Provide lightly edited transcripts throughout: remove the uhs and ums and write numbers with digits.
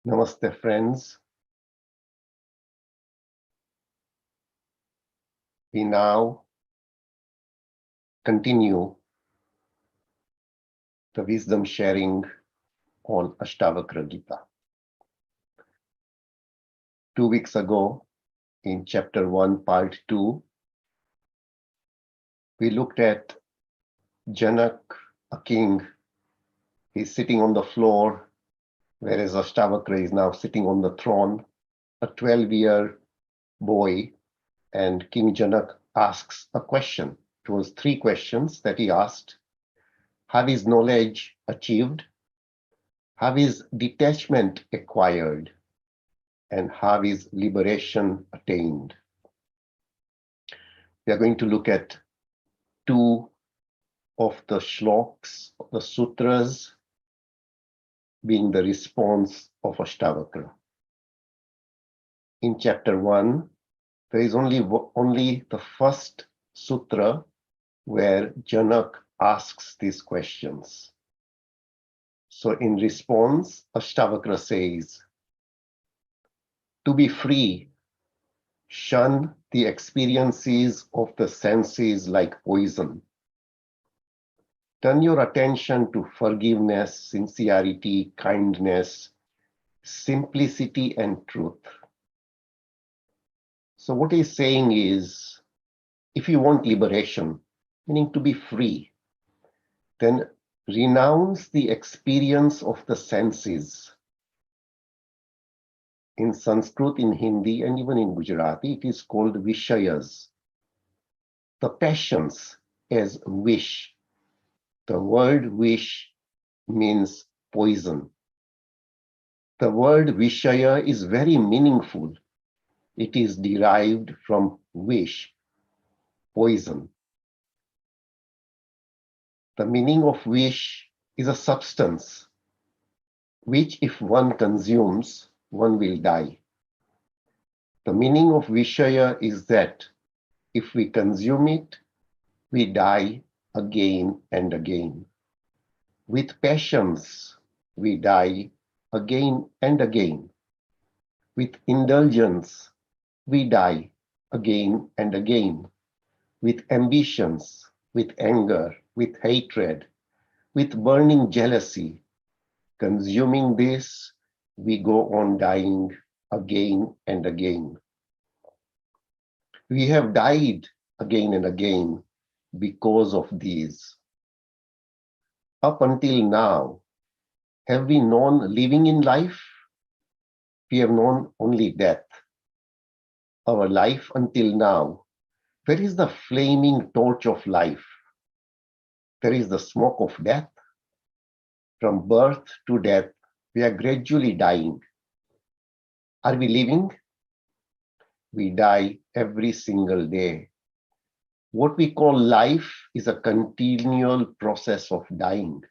Namaste, friends. We now continue the wisdom sharing on Ashtavakra Gita. 2 weeks ago, in chapter 1, part 2, we looked at Janak, a king. He's sitting on the floor, whereas Ashtavakra is now sitting on the throne, a 12-year boy, and King Janak asks a question. It was 3 questions that he asked. How is knowledge achieved? How is detachment acquired? And how is liberation attained? We are going to look at 2 of the shlokas, the sutras, being the response of Ashtavakra. In chapter 1, there is only the first sutra where Janak asks these questions. So in response, Ashtavakra says, to be free, shun the experiences of the senses like poison. Turn your attention to forgiveness, sincerity, kindness, simplicity, and truth. So what he's saying is, if you want liberation, meaning to be free, then renounce the experience of the senses. In Sanskrit, in Hindi, and even in Gujarati, it is called vishayas. The passions as wish. The word wish means poison. The word vishaya is very meaningful. It is derived from wish, poison. The meaning of wish is a substance which, if one consumes, one will die. The meaning of vishaya is that if we consume it, we die again and again. With passions, we die again and again. With indulgence, we die again and again. With ambitions, with anger, with hatred, with burning jealousy, consuming this, we go on dying again and again. We have died again and again because of these. Up until now, have we known living in life? We have known only death. Our life until now, where is the flaming torch of life? There is the smoke of death. From birth to death, we are gradually dying. Are we living? We die every single day. What we call life is a continual process of dying.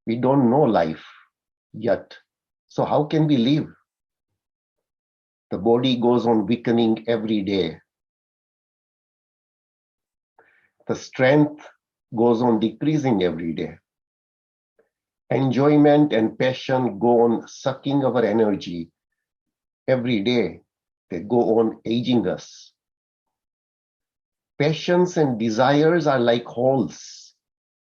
We don't know life yet. So how can we live? The body goes on weakening every day. The strength goes on decreasing every day. Enjoyment and passion go on sucking our energy every day. They go on aging us. Passions and desires are like holes,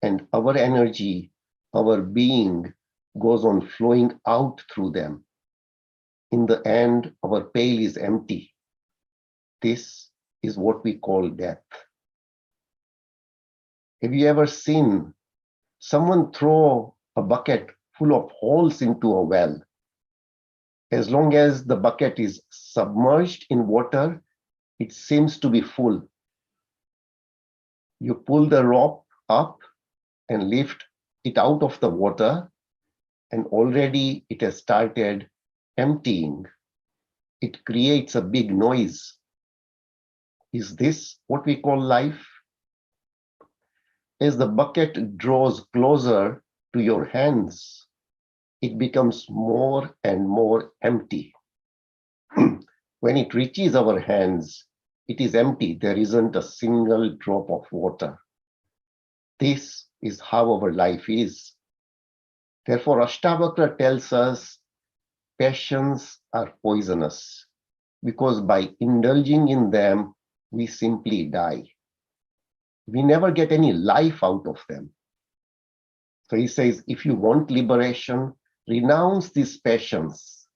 and our energy, our being, goes on flowing out through them. In the end, our pail is empty. This is what we call death. Have you ever seen someone throw a bucket full of holes into a well? As long as the bucket is submerged in water, it seems to be full. You pull the rope up and lift it out of the water, and already it has started emptying. It creates a big noise. Is this what we call life? As the bucket draws closer to your hands, it becomes more and more empty. When it reaches our hands, it is empty. There isn't a single drop of water. This is how our life is. Therefore, Ashtavakra tells us passions are poisonous because by indulging in them, we simply die. We never get any life out of them. So he says, if you want liberation, renounce these passions.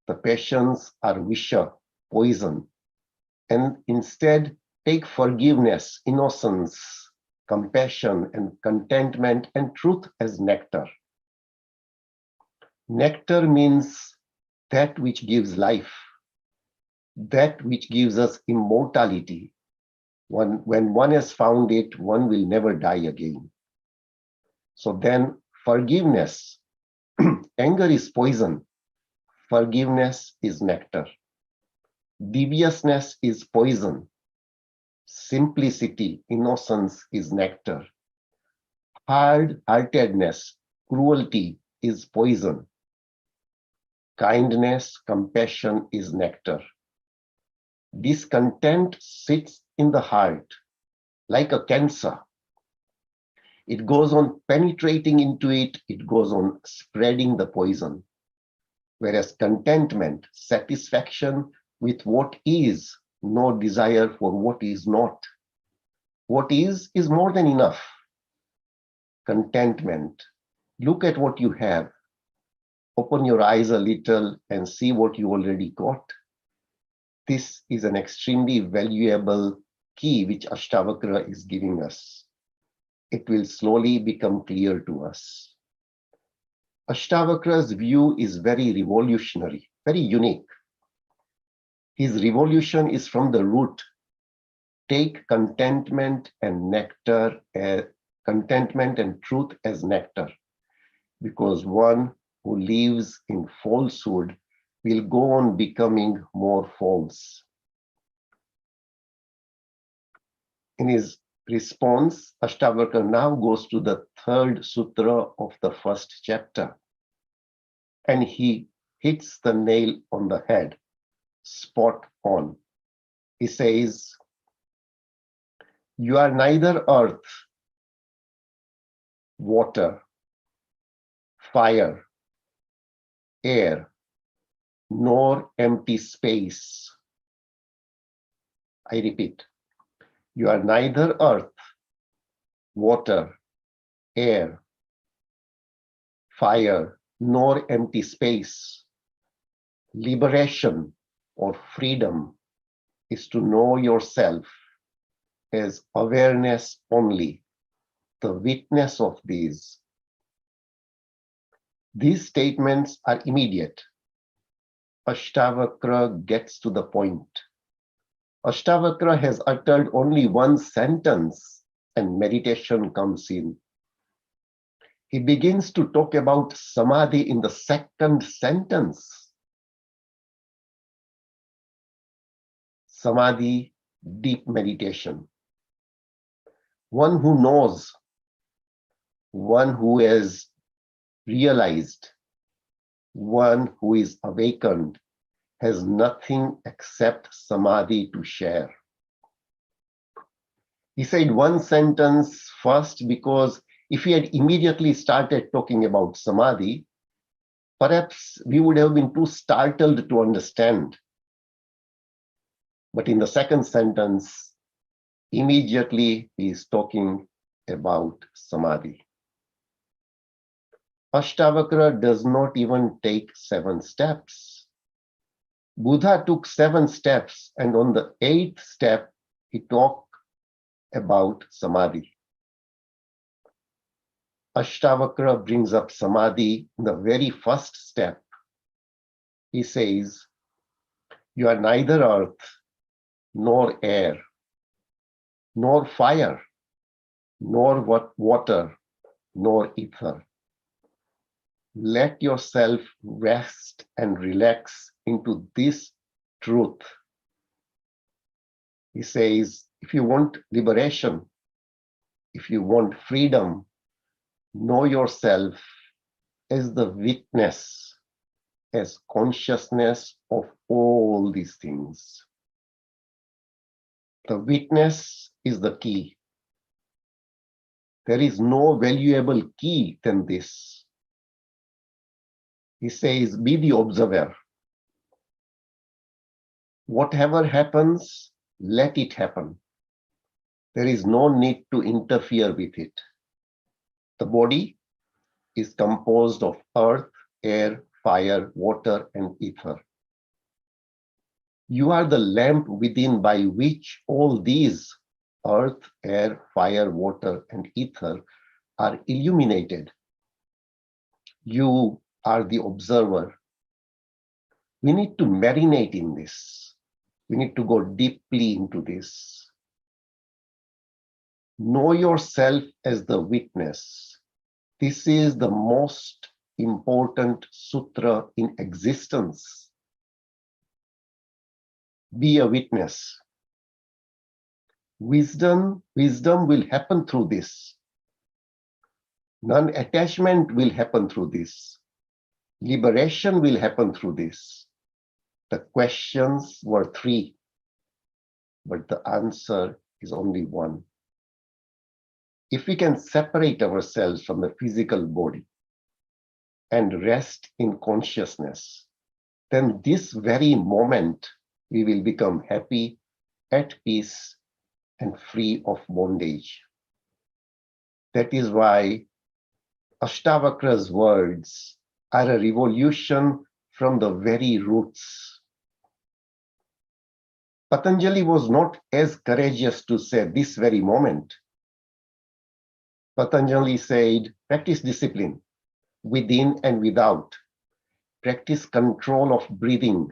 The passions are visha, poison, and instead take forgiveness, innocence, compassion, and contentment and truth as nectar. Nectar means that which gives life, that which gives us immortality. When one has found it, one will never die again. So then forgiveness, anger is poison, forgiveness is nectar. Deviousness is poison, simplicity, innocence is nectar. Hard-heartedness, cruelty is poison. Kindness, compassion is nectar. Discontent sits in the heart like a cancer. It goes on penetrating into it, it goes on spreading the poison. Whereas contentment, satisfaction with what is, no desire for what is not. What is more than enough. Contentment. Look at what you have. Open your eyes a little and see what you already got. This is an extremely valuable key which Ashtavakra is giving us. It will slowly become clear to us. Ashtavakra's view is very revolutionary, very unique. His revolution is from the root. Take contentment and nectar, contentment and truth as nectar, because one who lives in falsehood will go on becoming more false. In his response, Ashtavakra now goes to the third sutra of the first chapter, and he hits the nail on the head, spot on. He says, you are neither earth, water, fire, air, nor empty space. I repeat, you are neither earth, water, air, fire, nor empty space. Liberation or freedom is to know yourself as awareness only, the witness of these. These statements are immediate. Ashtavakra gets to the point. Ashtavakra has uttered only one sentence and meditation comes in. He begins to talk about samadhi in the second sentence. Samadhi, deep meditation. One who knows, one who has realized, one who is awakened, has nothing except samadhi to share. He said one sentence first because if he had immediately started talking about samadhi, perhaps we would have been too startled to understand. But in the second sentence, immediately he is talking about samadhi. Ashtavakra does not even take 7 steps. Buddha took 7 steps, and on the 8th step, he talked about samadhi. Ashtavakra brings up samadhi in the very first step. He says, you are neither earth, nor air, nor fire, nor water, nor ether. Let yourself rest and relax into this truth. He says, if you want liberation, if you want freedom, know yourself as the witness, as consciousness of all these things. The witness is the key. There is no valuable key than this. He says, be the observer. Whatever happens, let it happen. There is no need to interfere with it. The body is composed of earth, air, fire, water, and ether. You are the lamp within by which all these earth, air, fire, water, and ether are illuminated. You are the observer. We need to marinate in this. We need to go deeply into this. Know yourself as the witness. This is the most important sutra in existence. Be a witness. Wisdom will happen through this. Non-attachment will happen through this. Liberation will happen through this. The questions were 3, but the answer is only 1. If we can separate ourselves from the physical body and rest in consciousness, then this very moment we will become happy, at peace, and free of bondage. That is why Ashtavakra's words are a revolution from the very roots. Patanjali was not as courageous to say this very moment. Patanjali said, practice discipline within and without. Practice control of breathing,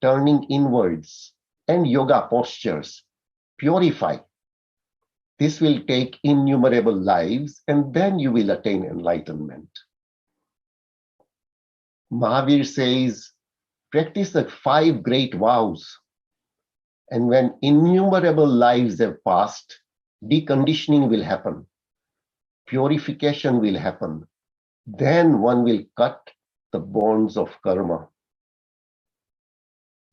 turning inwards, and yoga postures. Purify. This will take innumerable lives, and then you will attain enlightenment. Mahavir says, practice the 5 great vows. And when innumerable lives have passed, deconditioning will happen. Purification will happen. Then one will cut the bonds of karma.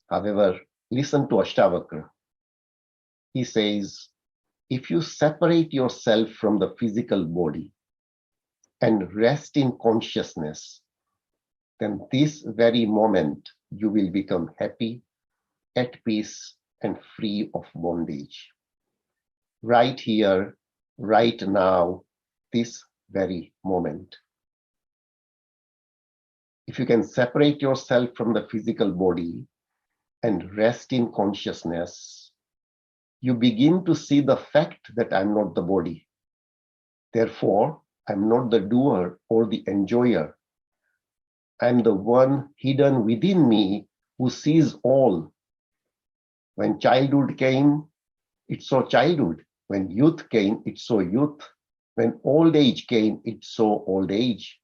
However, listen to Ashtavakra. He says, if you separate yourself from the physical body and rest in consciousness, then this very moment you will become happy, at peace, and free of bondage. Right here, right now, this very moment. If you can separate yourself from the physical body and rest in consciousness, you begin to see the fact that I'm not the body. Therefore, I'm not the doer or the enjoyer. I'm the one hidden within me who sees all. When childhood came, it saw childhood. When youth came, it saw youth. When old age came, it saw old age.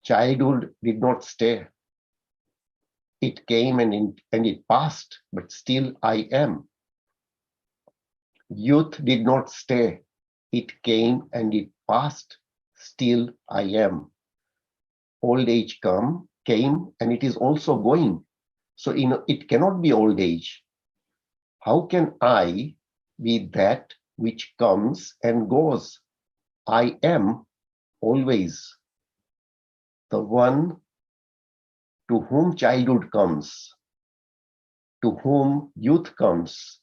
Childhood did not stay. It came and it passed, but still I am. Youth did not stay. It came and it passed, still I am. Old age came and it is also going. So it cannot be old age. How can I be that which comes and goes? I am always the one to whom childhood comes, to whom youth comes,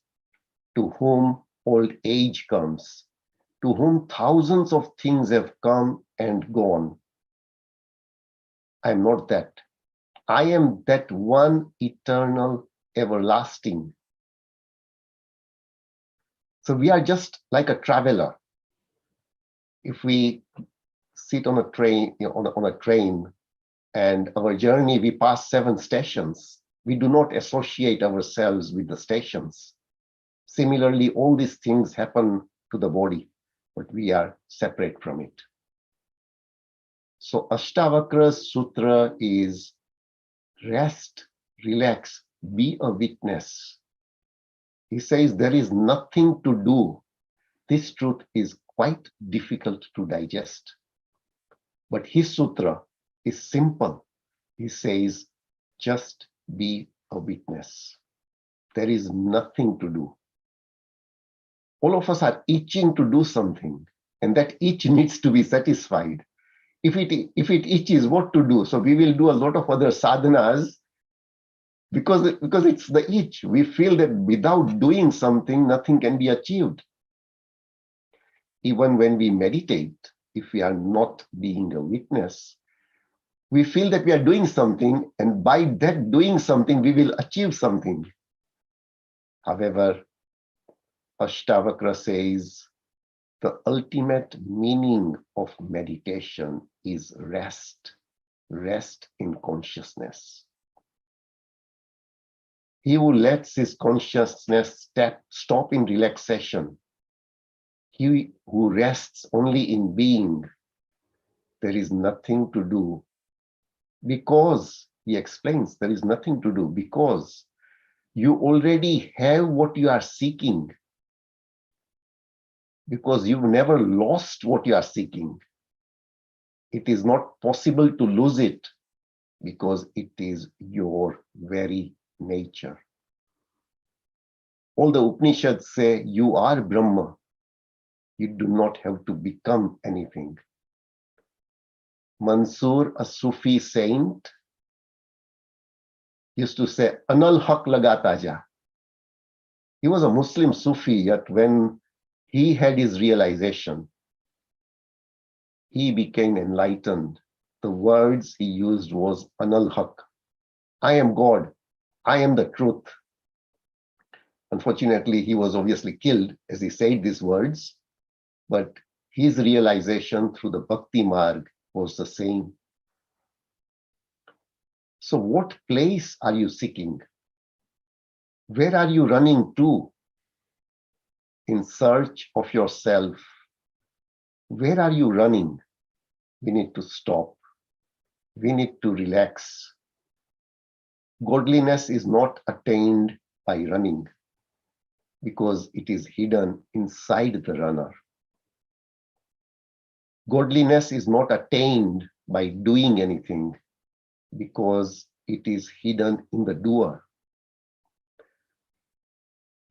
to whom old age comes, to whom thousands of things have come and gone. I'm not that. I am that one eternal, everlasting. So we are just like a traveler. If we sit on a train, on a train, and our journey, we pass 7 stations. We do not associate ourselves with the stations. Similarly, all these things happen to the body, but we are separate from it. So Ashtavakra's sutra is rest, relax, be a witness. He says there is nothing to do. This truth is quite difficult to digest. But his sutra is simple. He says, just be a witness. There is nothing to do. All of us are itching to do something, and that itch needs to be satisfied. if it itches, what to do? So we will do a lot of other sadhanas because it's the itch. We feel that without doing something, nothing can be achieved. Even when we meditate, if we are not being a witness, we feel that we are doing something, and by that doing something, we will achieve something. However, Ashtavakra says the ultimate meaning of meditation is rest, rest in consciousness. He who lets his consciousness stop in relaxation, he who rests only in being, there is nothing to do. Because, he explains, there is nothing to do because you already have what you are seeking. Because you've never lost what you are seeking. It is not possible to lose it because it is your very nature. All the Upanishads say you are Brahma. You do not have to become anything. Mansoor, a Sufi saint, used to say, Anal haq lagata ja. He was a Muslim Sufi, yet when he had his realization, he became enlightened. The words he used was Anal haq. I am God. I am the truth. Unfortunately, he was obviously killed as he said these words, but his realization through the Bhakti Marg was the same. So what place are you seeking? Where are you running to in search of yourself? Where are you running? We need to stop. We need to relax. Godliness is not attained by running because it is hidden inside the runner. Godliness is not attained by doing anything because it is hidden in the doer.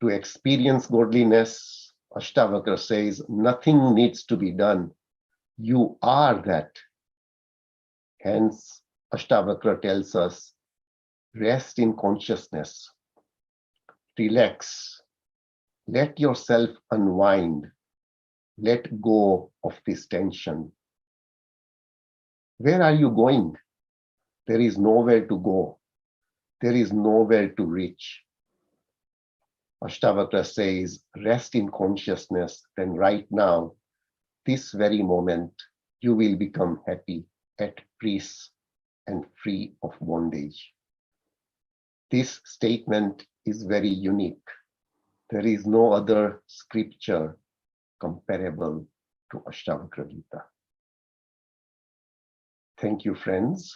To experience godliness, Ashtavakra says, nothing needs to be done. You are that. Hence, Ashtavakra tells us, rest in consciousness, relax, let yourself unwind, let go of this tension. Where are you going? There is nowhere to go. There is nowhere to reach. Ashtavakra says, rest in consciousness, then right now, this very moment, you will become happy, at peace, and free of bondage. This statement is very unique. There is no other scripture comparable to Ashtavakra Gita. Thank you, friends.